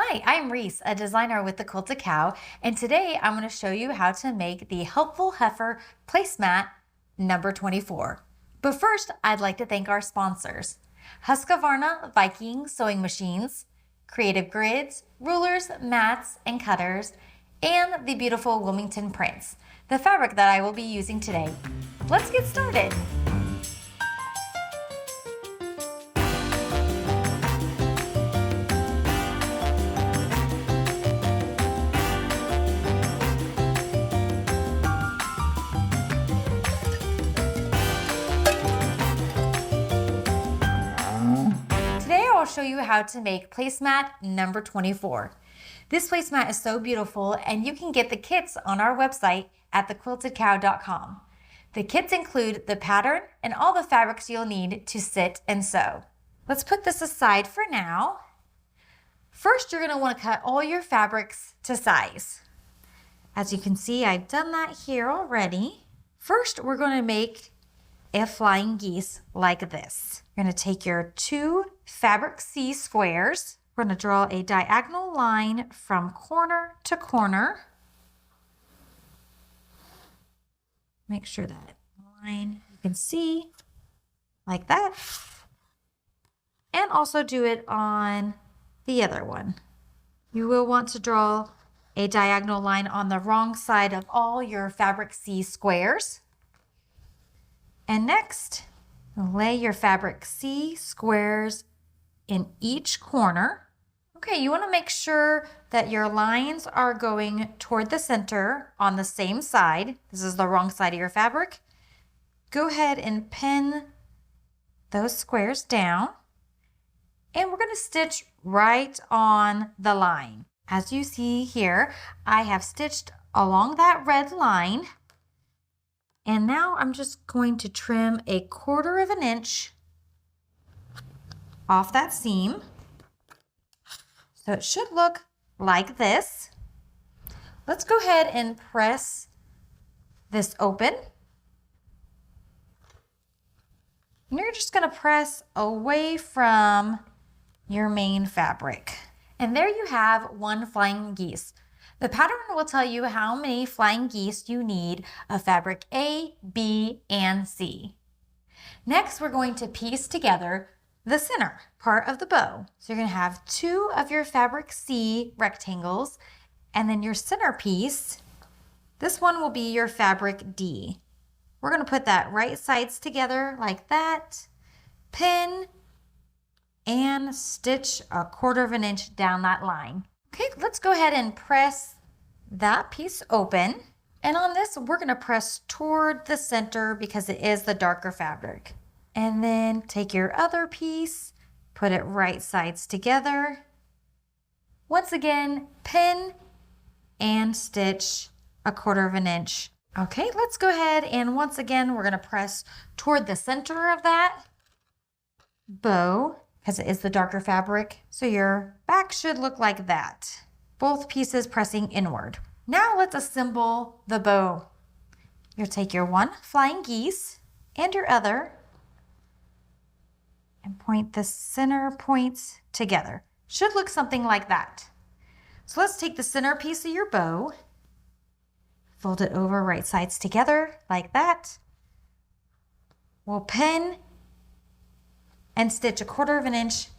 Hi, I'm Reese, a designer with the Quilted Cow, and today I'm going to show you how to make the Helpful Heifer placemat number 24. But first, I'd like to thank our sponsors, Husqvarna Viking sewing machines, Creative Grids, rulers, mats, and cutters, and the beautiful Wilmington prints, the fabric that I will be using today. Let's get started. Today I'll show you how to make placemat number 24. This placemat is so beautiful, and you can get the kits on our website at thequiltedcow.com. The kits include the pattern and all the fabrics you'll need to sit and sew. Let's put this aside for now. First, you're going to want to cut all your fabrics to size. As you can see, I've done that here already. First, we're going to make a flying geese like this. You're going to take your 2 fabric C squares. We're going to draw a diagonal line from corner to corner. Make sure that line you can see like that. And also do it on the other one. You will want to draw a diagonal line on the wrong side of all your fabric C squares. And next, lay your fabric C squares in each corner. Okay, you want to make sure that your lines are going toward the center on the same side. This is the wrong side of your fabric. Go ahead and pin those squares down. And we're going to stitch right on the line. As you see here, I have stitched along that red line. And now I'm just going to trim 1/4 inch off that seam. So it should look like this. Let's go ahead and press this open. And you're just going to press away from your main fabric. And there you have 1 flying geese. The pattern will tell you how many flying geese you need of fabric A, B, and C. Next, we're going to piece together the center part of the bow. So you're going to have 2 of your fabric C rectangles, and then your center piece, this one will be your fabric D. We're going to put that right sides together like that, pin, and stitch 1/4 inch down that line. Okay, let's go ahead and press that piece open. And on this, we're going to press toward the center because it is the darker fabric. And then take your other piece, put it right sides together. Once again, pin and stitch 1/4 inch. Okay, let's go ahead and once again, we're going to press toward the center of that bow because it is the darker fabric. So your back should look like that. Both pieces pressing inward. Now let's assemble the bow. You'll take your 1 flying geese and your other and point the center points together. Should look something like that. So let's take the center piece of your bow, fold it over right sides together like that. We'll pin and stitch 1/4 inch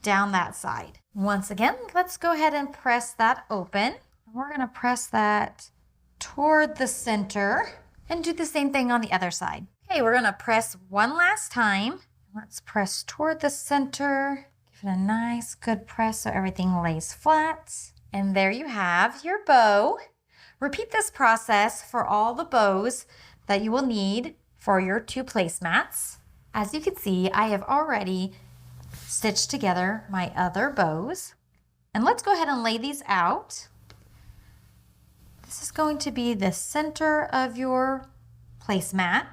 down that side. Once again, let's go ahead and press that open. We're going to press that toward the center and do the same thing on the other side. Okay, we're going to press one last time. Let's press toward the center. Give it a nice good press so everything lays flat. And there you have your bow. Repeat this process for all the bows that you will need for your 2 placemats. As you can see, I have already stitched together my other bows. And let's go ahead and lay these out. This is going to be the center of your placemat.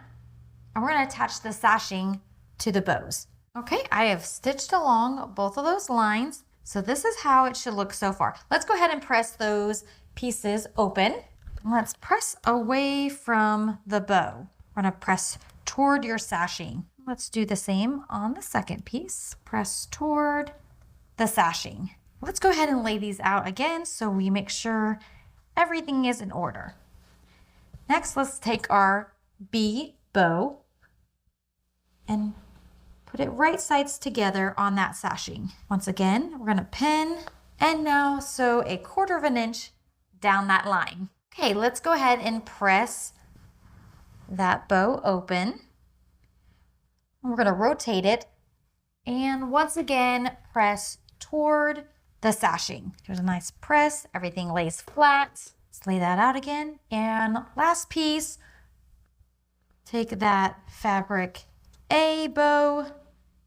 And we're going to attach the sashing to the bows. Okay, I have stitched along both of those lines. So this is how it should look so far. Let's go ahead and press those pieces open. Let's press away from the bow. We're going to press toward your sashing. Let's do the same on the second piece. Press toward the sashing. Let's go ahead and lay these out again so we make sure everything is in order. Next, let's take our B bow and put it right sides together on that sashing. Once again, we're gonna pin and now sew a 1/4 of an inch down that line. Okay, let's go ahead and press that bow open. We're gonna rotate it and once again, press toward the sashing. There's a nice press, everything lays flat. Let's lay that out again. And last piece, take that fabric A bow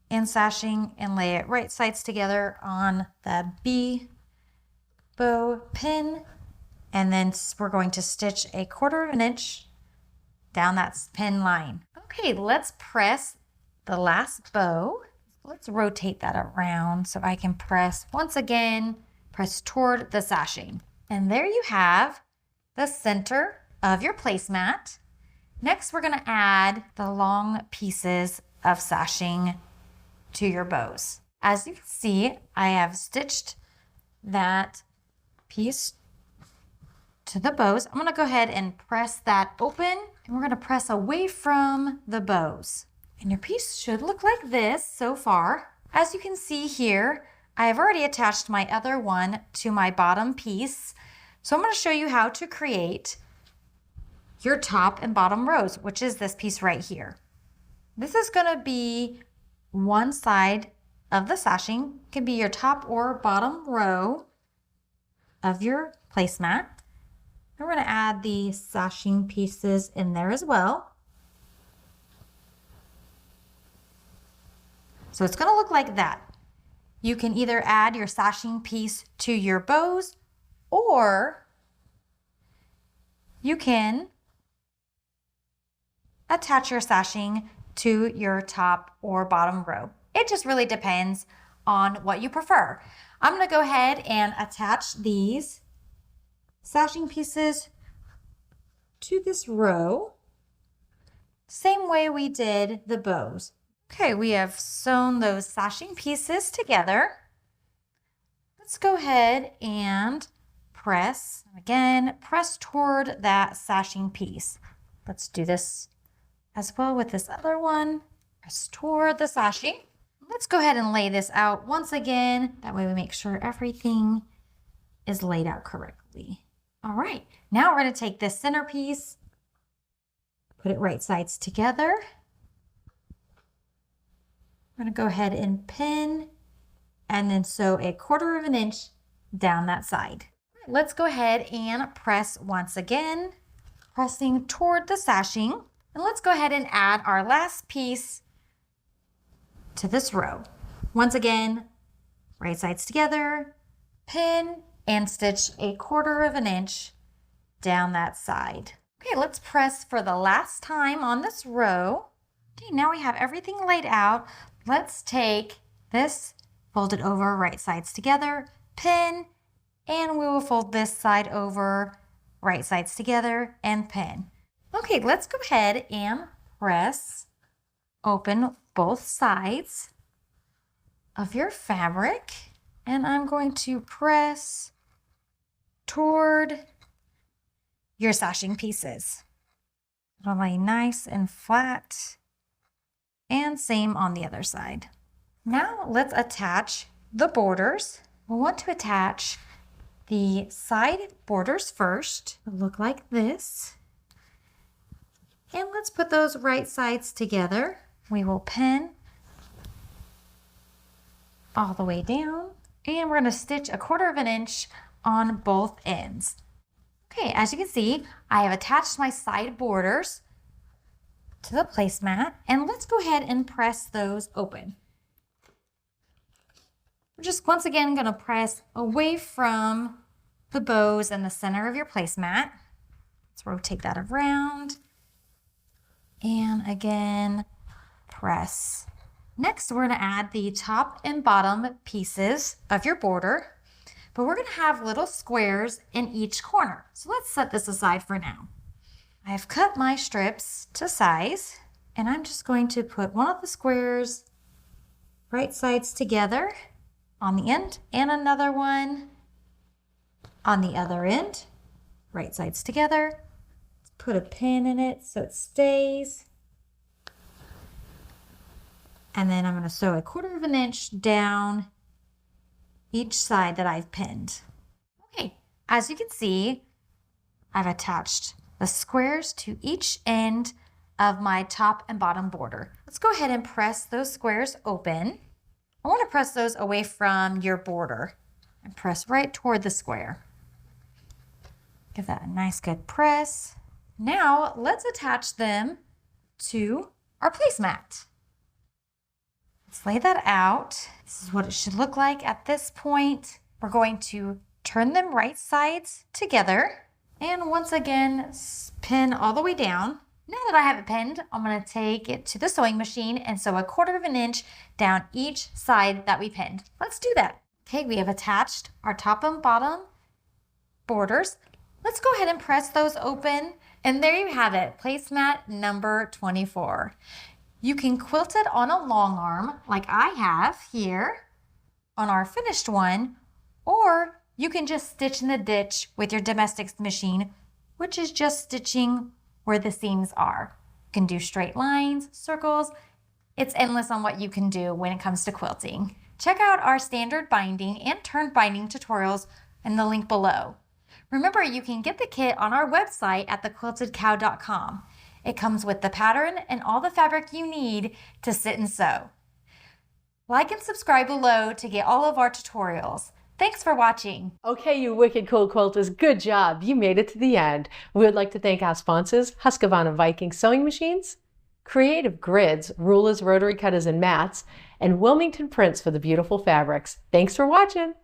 and sashing and lay it right sides together on that B bow pin. And then we're going to stitch a 1/4 of an inch down that pin line. Okay, let's press the last bow. Let's rotate that around so I can press once again, press toward the sashing. And there you have the center of your placemat. Next, we're gonna add the long pieces of sashing to your bows. As you can see, I have stitched that piece to the bows. I'm gonna go ahead and press that open and we're gonna press away from the bows. And your piece should look like this so far. As you can see here, I have already attached my other one to my bottom piece. So I'm gonna show you how to create your top and bottom rows, which is this piece right here. This is gonna be one side of the sashing. It can be your top or bottom row of your placemat. And we're gonna add the sashing pieces in there as well. So it's gonna look like that. You can either add your sashing piece to your bows or you can attach your sashing to your top or bottom row. It just really depends on what you prefer. I'm gonna go ahead and attach these sashing pieces to this row, same way we did the bows. Okay, we have sewn those sashing pieces together. Let's go ahead and press, again, press toward that sashing piece. Let's do this as well with this other one. Press toward the sashing. Let's go ahead and lay this out once again. That way we make sure everything is laid out correctly. All right, now we're gonna take this center piece, put it right sides together. We're gonna go ahead and pin and then sew a 1/4 of an inch down that side. Let's go ahead and press once again, pressing toward the sashing. And let's go ahead and add our last piece to this row. Once again, right sides together, pin and stitch a 1/4 of an inch down that side. Okay, let's press for the last time on this row. Okay, now we have everything laid out. Let's take this, fold it over right sides together, pin, and we will fold this side over right sides together and pin. Okay, let's go ahead and press open both sides of your fabric. And I'm going to press toward your sashing pieces. It'll lay nice and flat. And same on the other side. Now let's attach the borders. We'll want to attach the side borders first. It'll look like this. And let's put those right sides together. We will pin all the way down. And we're gonna stitch a 1/4 of an inch on both ends. Okay, as you can see, I have attached my side borders to the placemat, and let's go ahead and press those open. We're just once again gonna press away from the bows and the center of your placemat. Let's rotate that around. And again, press. Next, we're gonna add the top and bottom pieces of your border, but we're gonna have little squares in each corner. So let's set this aside for now. I've cut my strips to size, and I'm just going to put one of the squares right sides together on the end and another one on the other end. Right sides together. Put a pin in it so it stays. And then I'm going to sew a 1/4 inch down each side that I've pinned. Okay, as you can see, I've attached the squares to each end of my top and bottom border. Let's go ahead and press those squares open. I want to press those away from your border and press right toward the square. Give that a nice good press. Now let's attach them to our placemat. Let's lay that out. This is what it should look like at this point. We're going to turn them right sides together and once again pin all the way down. Now that I have it pinned, I'm going to take it to the sewing machine and sew a 1/4 inch down each side that we pinned. Let's do that. Okay, we have attached our top and bottom borders. Let's go ahead and press those open. And there you have it, placemat number 24. You can quilt it on a long arm like I have here on our finished one, or you can just stitch in the ditch with your domestics machine, which is just stitching where the seams are. You can do straight lines, circles. It's endless on what you can do when it comes to quilting. Check out our standard binding and turn binding tutorials in the link below. Remember, you can get the kit on our website at thequiltedcow.com. It comes with the pattern and all the fabric you need to sit and sew. Like and subscribe below to get all of our tutorials. Thanks for watching. Okay, you wicked cool quilters, good job. You made it to the end. We would like to thank our sponsors, Husqvarna Viking Sewing Machines, Creative Grids, rulers, rotary cutters, and mats, and Wilmington Prints for the beautiful fabrics. Thanks for watching.